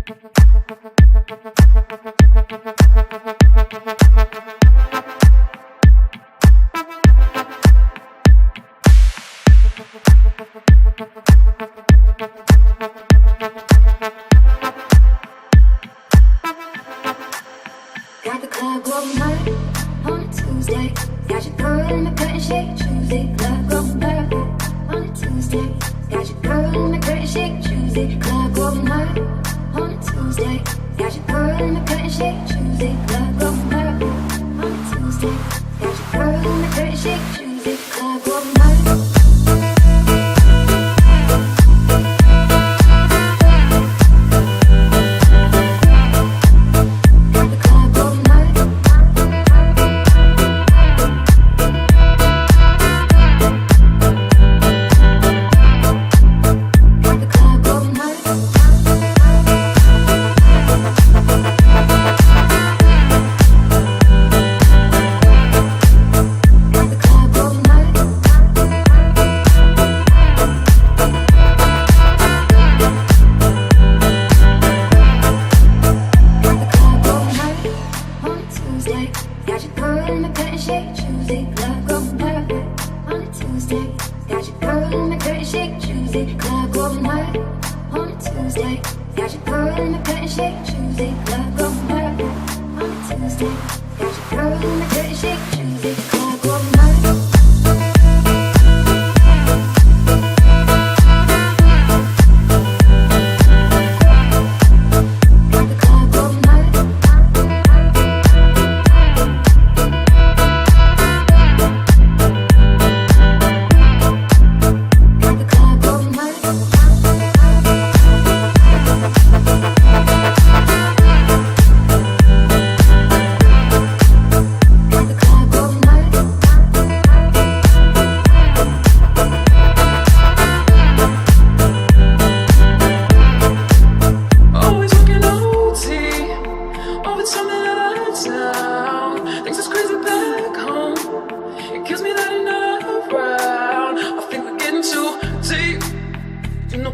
Got the club going hard on a Tuesday. Got your girl in the curtain shake Tuesday. Club going hard on a Tuesday. Got your girl in the curtain shake Tuesday. Club going hard on a Tuesday. Got your girl in the curtain shake Tuesday. Club going hard on a Tuesday. Got your girl in the curtain shake Tuesday. Club going hard. Got your girl in the curtain shake Tuesday. Club going hard on a Tuesday. Got your girl in the curtain shake Tuesday. Club going hard on a Tuesday. Got your girl in the curtain shake Tuesday. Club going hard on a Tuesday. Got your girl in the curtain shake Tuesday. Club going hard.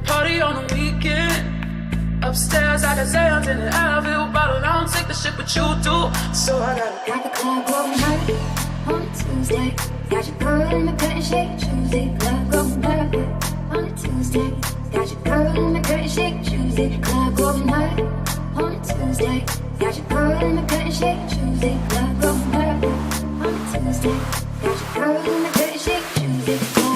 Party on the weekend. Upstairs, I got Zans in the Advil bottle. I don't take the shit, but you do. So I got the club going hard on a Tuesday. Got your girl in the curtain shake Tuesday. Club going hard on a Tuesday. Got your girl in the curtain shake Tuesday. Club going hard on a Tuesday. Got your girl in the curtain shake Tuesday. Club going hard on a Tuesday. Got your girl in the curtain shake Tuesday.